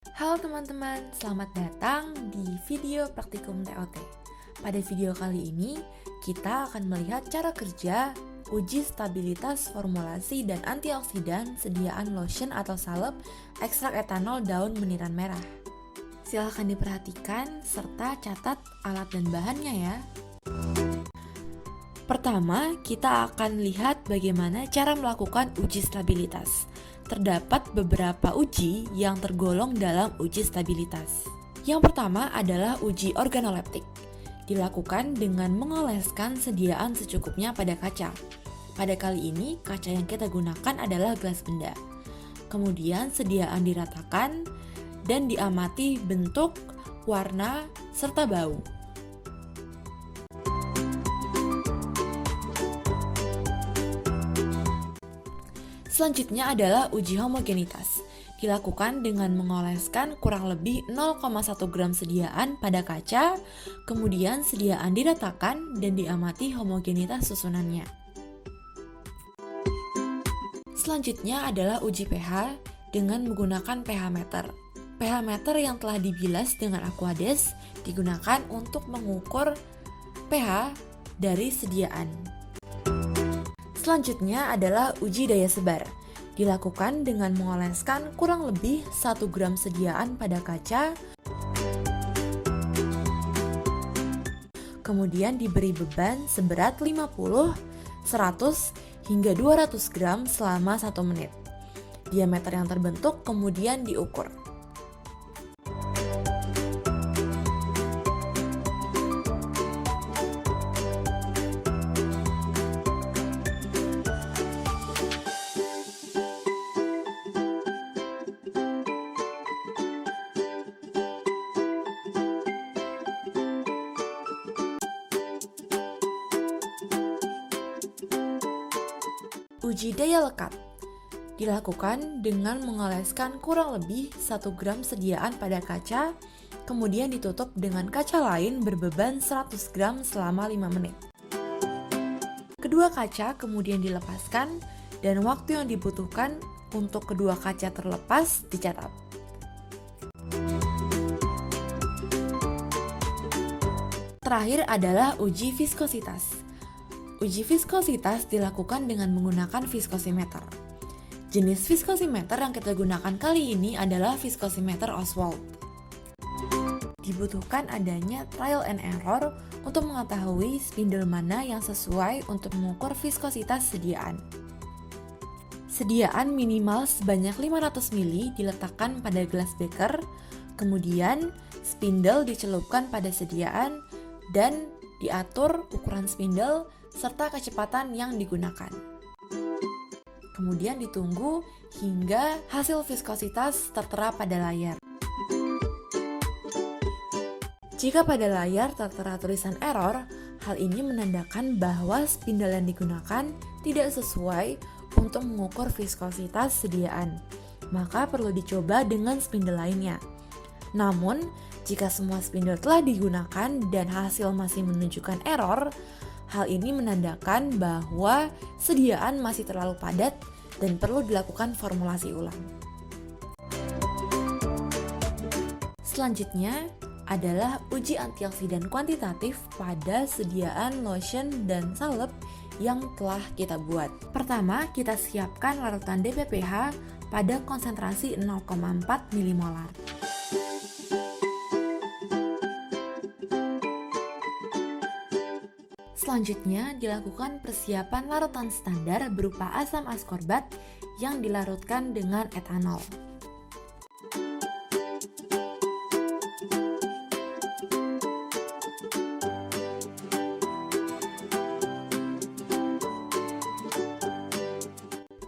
Halo teman-teman, selamat datang di video praktikum TOT. Pada video kali ini, kita akan melihat cara kerja uji stabilitas formulasi dan antioksidan sediaan lotion atau salep ekstrak etanol daun meniran merah. Silahkan diperhatikan serta catat alat dan bahannya ya. Pertama, kita akan lihat bagaimana cara melakukan uji stabilitas. Terdapat beberapa uji yang tergolong dalam uji stabilitas. Yang pertama adalah uji organoleptik. Dilakukan dengan mengoleskan sediaan secukupnya pada kaca. Pada kali ini, kaca yang kita gunakan adalah gelas benda. Kemudian sediaan diratakan dan diamati bentuk, warna, serta bau. Selanjutnya adalah uji homogenitas. Dilakukan dengan mengoleskan kurang lebih 0,1 gram sediaan pada kaca, kemudian sediaan diratakan dan diamati homogenitas susunannya. Selanjutnya adalah uji pH dengan menggunakan pH meter. pH meter yang telah dibilas dengan Aquades digunakan untuk mengukur pH dari sediaan. Selanjutnya adalah uji daya sebar. Dilakukan dengan mengoleskan kurang lebih 1 gram sediaan pada kaca, kemudian diberi beban seberat 50, 100, hingga 200 gram selama 1 menit. Diameter yang terbentuk kemudian diukur. Uji daya lekat dilakukan dengan mengoleskan kurang lebih 1 gram sediaan pada kaca, kemudian ditutup dengan kaca lain berbeban 100 gram selama 5 menit. Kedua kaca kemudian dilepaskan dan waktu yang dibutuhkan untuk kedua kaca terlepas dicatat. Terakhir adalah uji viskositas. Uji viskositas dilakukan dengan menggunakan viskosimeter. Jenis viskosimeter yang kita gunakan kali ini adalah viskosimeter Oswald. Dibutuhkan adanya trial and error untuk mengetahui spindle mana yang sesuai untuk mengukur viskositas sediaan. Sediaan minimal sebanyak 500 ml diletakkan pada gelas beker, kemudian spindle dicelupkan pada sediaan dan diatur ukuran spindle serta kecepatan yang digunakan. Kemudian ditunggu hingga hasil viskositas tertera pada layar. Jika pada layar tertera tulisan error, hal ini menandakan bahwa spindle yang digunakan tidak sesuai untuk mengukur viskositas sediaan. Maka perlu dicoba dengan spindle lainnya. Namun, jika semua spindle telah digunakan dan hasil masih menunjukkan error, hal ini menandakan bahwa sediaan masih terlalu padat dan perlu dilakukan formulasi ulang. Selanjutnya adalah uji antioksidan kuantitatif pada sediaan lotion dan salep yang telah kita buat. Pertama, kita siapkan larutan DPPH pada konsentrasi 0,4 mmol. Selanjutnya dilakukan persiapan larutan standar berupa asam askorbat yang dilarutkan dengan etanol.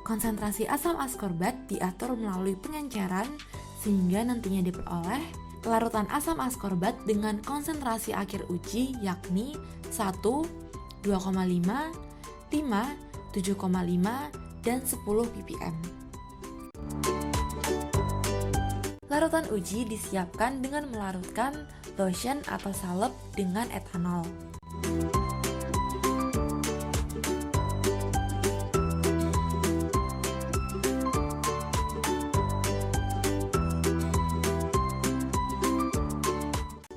Konsentrasi asam askorbat diatur melalui pengenceran sehingga nantinya diperoleh larutan asam askorbat dengan konsentrasi akhir uji yakni 1, 2,5, 5, 7,5, dan 10 ppm. Larutan uji disiapkan dengan melarutkan lotion atau salep dengan etanol.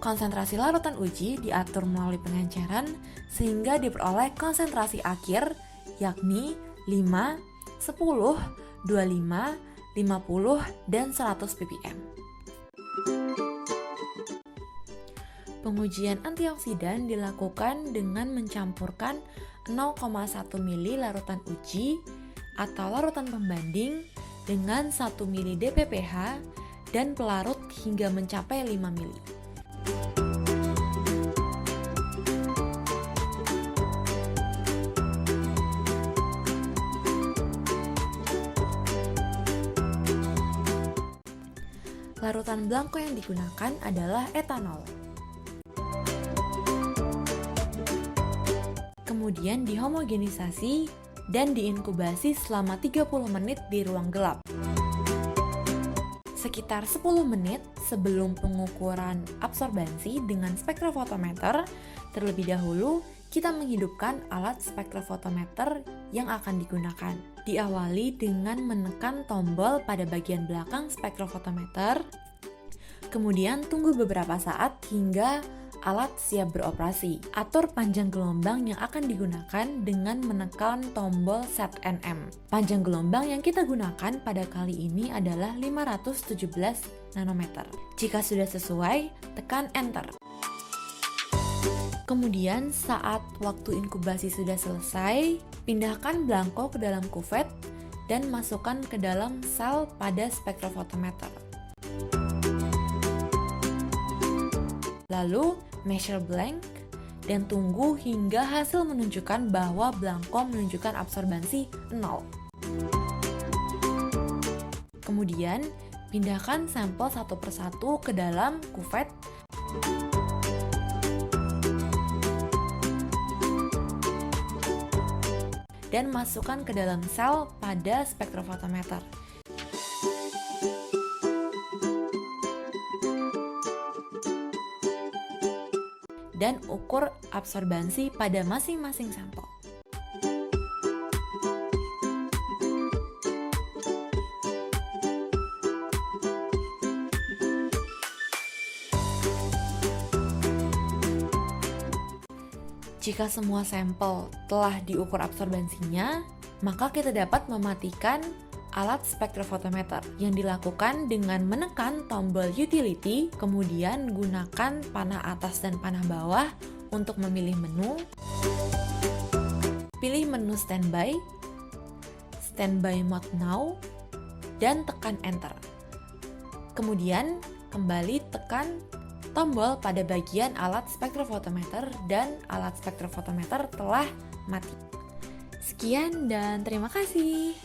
konsentrasi larutan uji diatur melalui pengenceran sehingga diperoleh konsentrasi akhir yakni 5, 10, 25, 50, dan 100 ppm. Pengujian antioksidan dilakukan dengan mencampurkan 0,1 ml larutan uji atau larutan pembanding dengan 1 ml DPPH dan pelarut hingga mencapai 5 ml. Larutan blanko yang digunakan adalah etanol. Kemudian dihomogenisasi dan diinkubasi selama 30 menit di ruang gelap. Sekitar 10 menit sebelum pengukuran absorbansi dengan spektrofotometer, terlebih dahulu kita menghidupkan alat spektrofotometer yang akan digunakan. Diawali dengan menekan tombol pada bagian belakang spektrofotometer, kemudian tunggu beberapa saat hingga alat siap beroperasi. Atur panjang gelombang yang akan digunakan dengan menekan tombol set NM. Panjang gelombang yang kita gunakan pada kali ini adalah 517 nanometer. Jika sudah sesuai, tekan enter. Kemudian saat waktu inkubasi sudah selesai, pindahkan blanko ke dalam kuvet dan masukkan ke dalam sel pada spektrofotometer. Lalu measure blank dan tunggu hingga hasil menunjukkan bahwa blanko menunjukkan absorbansi 0. Kemudian pindahkan sampel satu persatu ke dalam kuvet dan masukkan ke dalam sel pada spektrofotometer. Dan ukur absorbansi pada masing-masing sampel. Jika semua sampel telah diukur absorbansinya, maka kita dapat mematikan alat spektrofotometer yang dilakukan dengan menekan tombol utility, kemudian gunakan panah atas dan panah bawah untuk memilih menu. Pilih menu standby mode now, dan tekan enter. Kemudian kembali tekan tombol pada bagian alat spektrofotometer dan alat spektrofotometer telah mati. Sekian dan terima kasih.